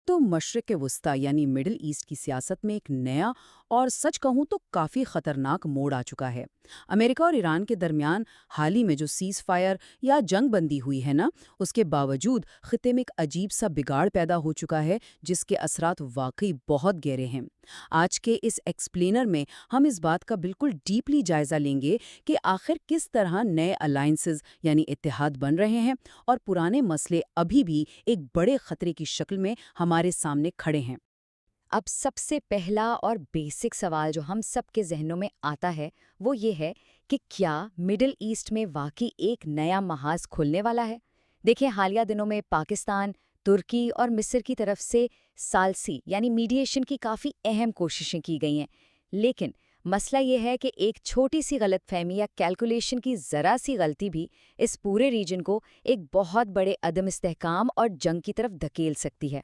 تو مشرق وسطی یعنی مڈل ایسٹ کی سیاست میں ایک نیا اور سچ کہوں تو کافی خطرناک موڑ آ چکا ہے۔ امریکہ اور ایران کے درمیان حال ہی میں جو سیز فائر یا جنگ بندی ہوئی ہے نا، اس کے باوجود خطے میں ایک عجیب سا بگاڑ پیدا ہو چکا ہے جس کے اثرات واقعی بہت گہرے ہیں۔ آج کے اس ایکسپلینر میں ہم اس بات کا بالکل ڈیپلی جائزہ لیں گے کہ آخر کس طرح نئے الائنسز یعنی اتحاد بن رہے ہیں اور پرانے مسئلے ابھی بھی ایک بڑے خطرے کی شکل میں ہمارے سامنے کھڑے ہیں۔ اب سب سے پہلا اور بیسک سوال جو ہم سب کے ذہنوں میں آتا ہے وہ یہ ہے کہ کیا مڈل ایسٹ میں واقعی ایک نیا محاذ کھلنے والا ہے؟ دیکھیں، حالیہ دنوں میں پاکستان، ترکی اور مصر کی طرف سے ثالثی یعنی میڈیشن کی کافی اہم کوششیں کی گئی ہیں، لیکن مسئلہ یہ ہے کہ ایک چھوٹی سی غلط فہمی یا کیلکولیشن کی ذرا سی غلطی بھی اس پورے ریجن کو ایک بہت بڑے عدم استحکام اور جنگ کی طرف دھکیل سکتی ہے۔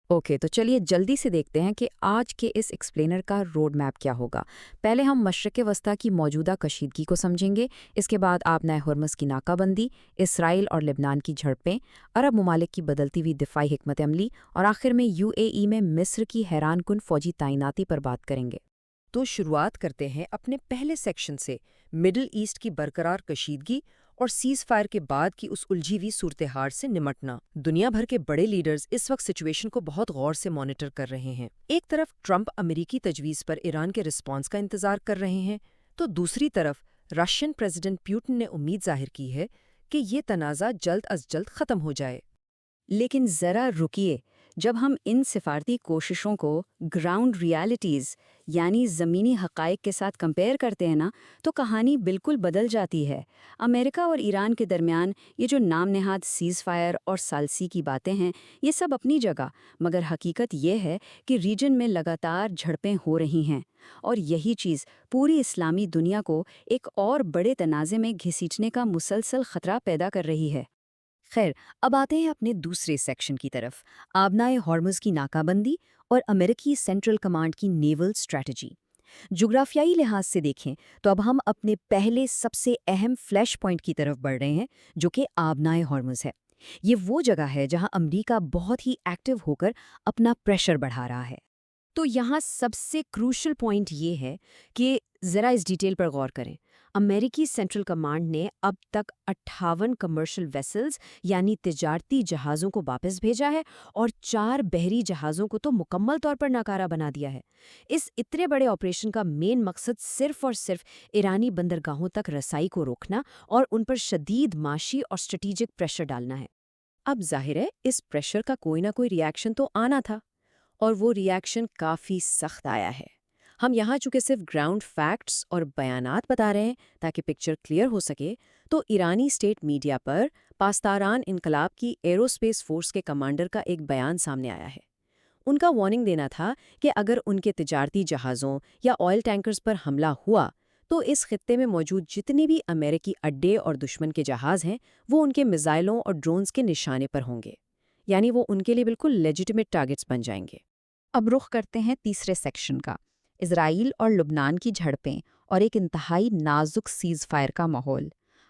اوکے، تو چلیے جلدی سے دیکھتے ہیں کہ آج کے اس ایکسپلینر کا روڈ میپ کیا ہوگا۔ پہلے ہم مشرق وسطیٰ کی موجودہ کشیدگی کو سمجھیں گے، اس کے بعد آبنائے ہرمز کی ناکہ بندی، اسرائیل اور لبنان کی جھڑپیں، عرب ممالک کی بدلتی ہوئی دفاعی حکمت عملی اور آخر میں UAE میں مصر کی حیران کن فوجی تعیناتی پر بات کریں گے۔ تو شروعات کرتے ہیں اپنے پہلے سیکشن سے، مڈل ایسٹ کی برقرار کشیدگی اور سیز فائر کے بعد کی اس الجھی ہوئی صورتحال سے نمٹنا۔ دنیا بھر کے بڑے لیڈرز اس وقت سچویشن کو بہت غور سے مانیٹر کر رہے ہیں۔ ایک طرف ٹرمپ امریکی تجویز پر ایران کے رسپانس کا انتظار کر رہے ہیں، تو دوسری طرف رشین پریزیڈنٹ پیوٹن نے امید ظاہر کی ہے کہ یہ تنازع جلد از جلد ختم ہو جائے۔ لیکن ذرا رکیے، جب ہم ان سفارتی کوششوں کو گراؤنڈ ریالٹیز یعنی زمینی حقائق کے ساتھ کمپیئر کرتے ہیں نا، تو کہانی بالکل بدل جاتی ہے۔ امریکہ اور ایران کے درمیان یہ جو نام نہاد سیز فائر اور ثالثی کی باتیں ہیں، یہ سب اپنی جگہ، مگر حقیقت یہ ہے کہ ریجن میں لگاتار جھڑپیں ہو رہی ہیں، اور یہی چیز پوری اسلامی دنیا کو ایک اور بڑے تنازع میں گھسیٹنے کا مسلسل خطرہ پیدا کر رہی ہے۔ خیر، اب آتے ہیں اپنے دوسرے سیکشن کی طرف، آبنائے ہارمز کی ناکہ بندی اور امریکی سینٹرل کمانڈ کی نیول اسٹریٹجی۔ جغرافیائی لحاظ سے دیکھیں تو اب ہم اپنے پہلے سب سے اہم فلیش پوائنٹ کی طرف بڑھ رہے ہیں، جو کہ آبنائے ہارمز ہے۔ یہ وہ جگہ ہے جہاں امریکہ بہت ہی ایکٹیو ہو کر اپنا پریشر بڑھا رہا ہے۔ تو یہاں سب سے کروشل پوائنٹ یہ ہے کہ ذرا اس ڈیٹیل پر غور کریں۔ امریکی سینٹرل کمانڈ نے اب تک 58 کمرشل ویسلز یعنی تجارتی جہازوں کو واپس بھیجا ہے اور 4 بحری جہازوں کو تو مکمل طور پر ناکارہ بنا دیا ہے۔ اس اتنے بڑے آپریشن کا مین مقصد صرف اور صرف ایرانی بندرگاہوں تک رسائی کو روکنا اور ان پر شدید معاشی اور اسٹریٹجک پریشر ڈالنا ہے۔ اب ظاہر ہے اس پریشر کا کوئی نہ کوئی ری ایکشن تو آنا تھا، اور وہ ری ایکشن کافی سخت آیا ہے۔ ہم یہاں چونکہ صرف گراؤنڈ فیکٹس اور بیانات بتا رہے ہیں تاکہ پکچر کلیئر ہو سکے، تو ایرانی اسٹیٹ میڈیا پر پاسداران انقلاب کی ایروسپیس فورس کے کمانڈر کا ایک بیان سامنے آیا ہے۔ ان کا وارننگ دینا تھا کہ اگر ان کے تجارتی جہازوں یا آئل ٹینکرز پر حملہ ہوا تو اس خطے میں موجود جتنے بھی امریکی اڈے اور دشمن کے جہاز ہیں وہ ان کے میزائلوں اور ڈرونز کے نشانے پر ہوں گے، یعنی وہ ان کے لیے بالکل لیجیٹمیٹ ٹارگٹس بن جائیں گے۔ اب رخ کرتے ہیں تیسرے سیکشن کا، اسرائیل اور لبنان کی جھڑپیں اور ایک انتہائی نازک سیز فائر کا ماحول۔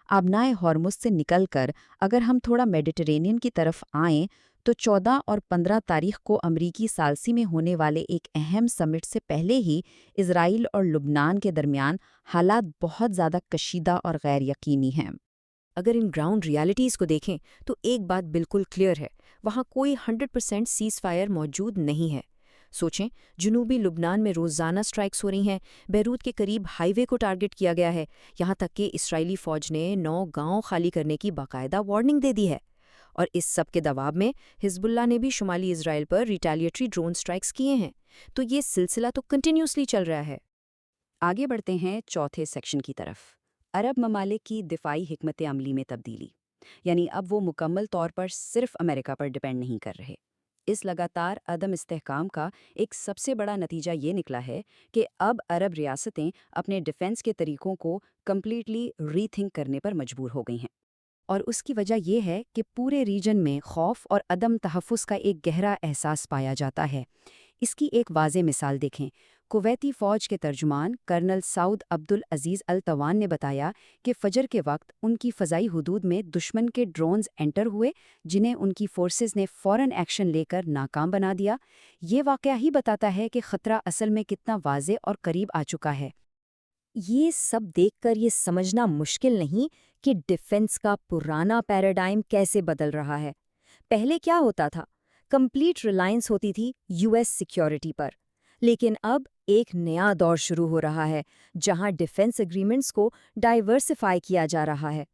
آبنائے ہارمز سے نکل کر اگر ہم تھوڑا میڈیٹرینین کی طرف آئیں تو 14 اور 15 تاریخ کو امریکی ثالثی میں ہونے والے ایک اہم سمٹ سے پہلے ہی اسرائیل اور لبنان کے درمیان حالات بہت زیادہ کشیدہ اور غیر یقینی ہیں۔ اگر ان گراؤنڈ ریالٹیز کو دیکھیں تو ایک بات بالکل کلیئر ہے، وہاں کوئی 100% سیز فائر موجود نہیں ہے۔ سوچیں، جنوبی لبنان میں روزانہ سٹرائکس ہو رہی ہیں، بیروت کے قریب ہائی وے کو ٹارگٹ کیا گیا ہے، یہاں تک کہ اسرائیلی فوج نے 9 گاؤں خالی کرنے کی باقاعدہ وارننگ دے دی ہے، اور اس سب کے دباؤ میں حزب اللہ نے بھی شمالی اسرائیل پر ریٹیلیٹری ڈرون سٹرائکس کیے ہیں، تو یہ سلسلہ تو کنٹینیوسلی چل رہا ہے۔ آگے بڑھتے ہیں چوتھے سیکشن کی طرف، عرب ممالک کی دفاعی حکمت عملی میں تبدیلی، یعنی اب وہ مکمل طور پر صرف امریکہ پر ڈیپینڈ نہیں کر رہے۔ اس لگاتار عدم استحکام کا ایک سب سے بڑا نتیجہ یہ نکلا ہے کہ اب عرب ریاستیں اپنے ڈیفنس کے طریقوں کو کمپلیٹلی ری تھنک کرنے پر مجبور ہو گئی ہیں، اور اس کی وجہ یہ ہے کہ پورے ریجن میں خوف اور عدم تحفظ کا ایک گہرا احساس پایا جاتا ہے۔ اس کی ایک واضح مثال دیکھیں، کویتی فوج کے ترجمان کرنل سعود عبدالعزیز التوان نے بتایا کہ فجر کے وقت ان کی فضائی حدود میں دشمن کے ڈرونز انٹر ہوئے، جنہیں ان کی فورسز نے فوراً ایکشن لے کر ناکام بنا دیا۔ یہ واقعہ ہی بتاتا ہے کہ خطرہ اصل میں کتنا واضح اور قریب آ چکا ہے۔ یہ سب دیکھ کر یہ سمجھنا مشکل نہیں کہ ڈیفنس کا پرانا پیراڈائم کیسے بدل رہا ہے۔ پہلے کیا ہوتا تھا؟ کمپلیٹ ریلائنس ہوتی تھی یو ایس سیکیورٹی پر، لیکن اب ایک نیا دور شروع ہو رہا ہے جہاں ڈیفنس ایگریمنٹس کو ڈائیورسفائی کیا جا رہا ہے۔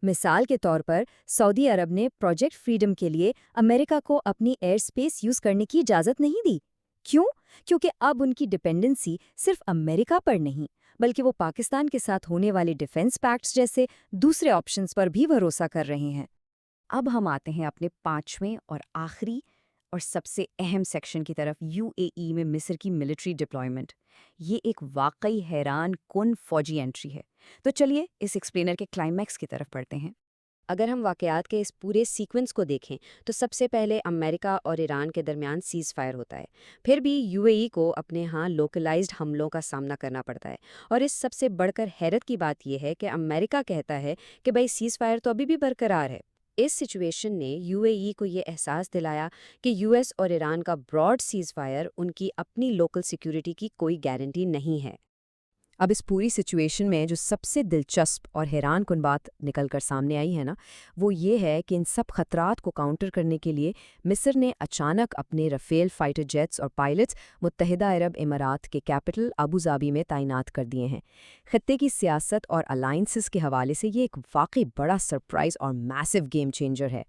مثال کے طور پر سعودی عرب نے پروجیکٹ فریڈم کے لیے امریکہ کو اپنی ایئر سپیس یوز کرنے کی اجازت نہیں دی۔ کیوں؟ کیونکہ اب ان کی ڈپینڈنسی صرف امریکہ پر نہیں، بلکہ وہ پاکستان کے ساتھ ہونے والے ڈیفنس پیکٹس جیسے دوسرے آپشنز پر بھی بھروسہ کر رہے ہیں۔ اب ہم آتے ہیں اپنے 5ویں اور آخری اور سب سے اہم سیکشن کی طرف، یو اے ای میں مصر کی ملٹری ڈپلائمنٹ۔ یہ ایک واقعی حیران کن فوجی انٹری ہے۔ تو چلیے اس ایکسپلینر کے کلائمیکس کی طرف پڑھتے ہیں۔ اگر ہم واقعات کے اس پورے سیکوینس کو دیکھیں تو سب سے پہلے امریکہ اور ایران کے درمیان سیز فائر ہوتا ہے، پھر بھی یو اے ای کو اپنے ہاں لوکلائزڈ حملوں کا سامنا کرنا پڑتا ہے، اور اس سب سے بڑھ کر حیرت کی بات یہ ہے کہ امریکہ کہتا ہے کہ بھائی سیز فائر تو ابھی بھی برقرار ہے۔ اس سچویشن نے یو اے ای کو یہ احساس دلایا کہ یو ایس اور ایران کا براڈ سیز فائر ان کی اپنی لوکل سیکیورٹی کی کوئی گارنٹی نہیں ہے۔ اب اس پوری سچویشن میں جو سب سے دلچسپ اور حیران کن بات نکل کر سامنے آئی ہے نا، وہ یہ ہے کہ ان سب خطرات کو کاؤنٹر کرنے کے لیے مصر نے اچانک اپنے رفیل فائٹر جیٹس اور پائلٹس متحدہ عرب امارات کے کیپٹل ابوظہبی میں تعینات کر دیے ہیں۔ خطے کی سیاست اور الائنسز کے حوالے سے یہ ایک واقعی بڑا سرپرائز اور میسو گیم چینجر ہے۔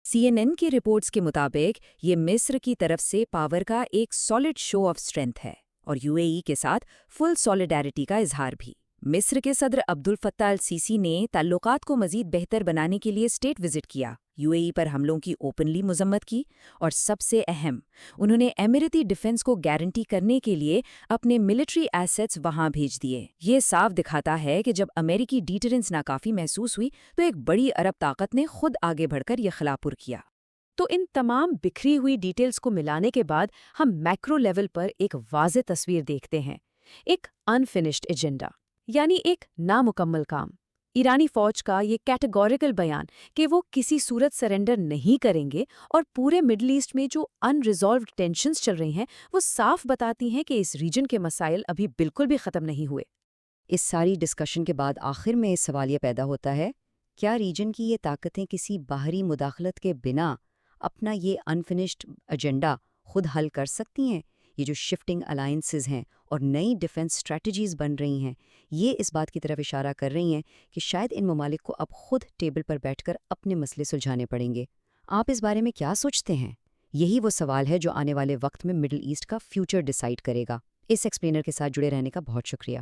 CNN کی رپورٹس کے مطابق یہ مصر کی طرف سے پاور کا ایک سالڈ شو آف اسٹرینتھ ہے، اور یو اے ای کے ساتھ فل سولیڈیرٹی کا اظہار بھی۔ مصر کے صدر عبدالفتاح السیسی نے تعلقات کو مزید بہتر بنانے کے لیے اسٹیٹ وزٹ کیا، یو اے ای پر حملوں کی اوپنلی مذمت کی، اور سب سے اہم، انہوں نے امریتی ڈیفنس کو گارنٹی کرنے کے لیے اپنے ملٹری ایسٹس وہاں بھیج دیے۔ یہ صاف دکھاتا ہے کہ جب امریکی ڈیٹرنس ناکافی محسوس ہوئی تو ایک بڑی عرب طاقت نے خود آگے بڑھ کر یہ خلا پر کیا۔ تو ان تمام بکھری ہوئی ڈیٹیلز کو ملانے کے بعد ہم میکرو لیول پر ایک واضح تصویر دیکھتے ہیں، ایک انفینشڈ ایجنڈا، یعنی ایک نامکمل کام۔ ایرانی فوج کا یہ کیٹیگوریکل بیان کہ وہ کسی صورت سرنڈر نہیں کریں گے، اور پورے مڈل ایسٹ میں جو ان ریزالوڈ ٹینشنز چل رہی ہیں وہ صاف بتاتی ہیں کہ اس ریجن کے مسائل ابھی بالکل بھی ختم نہیں ہوئے۔ اس ساری ڈسکشن کے بعد آخر میں اس سوال یہ پیدا ہوتا ہے، کیا ریجن کی یہ طاقتیں کسی باہری مداخلت کے بنا اپنا یہ انفینشڈ ایجنڈا خود حل کر سکتی ہیں؟ یہ جو شفٹنگ الائنسز ہیں اور نئی ڈیفنس اسٹریٹجیز بن رہی ہیں، یہ اس بات کی طرف اشارہ کر رہی ہیں کہ شاید ان ممالک کو اب خود ٹیبل پر بیٹھ کر اپنے مسئلے سلجھانے پڑیں گے۔ آپ اس بارے میں کیا سوچتے ہیں؟ یہی وہ سوال ہے جو آنے والے وقت میں مڈل ایسٹ کا فیوچر ڈیسائیڈ کرے گا۔ اس ایکسپلینر کے ساتھ جڑے رہنے کا بہت شکریہ۔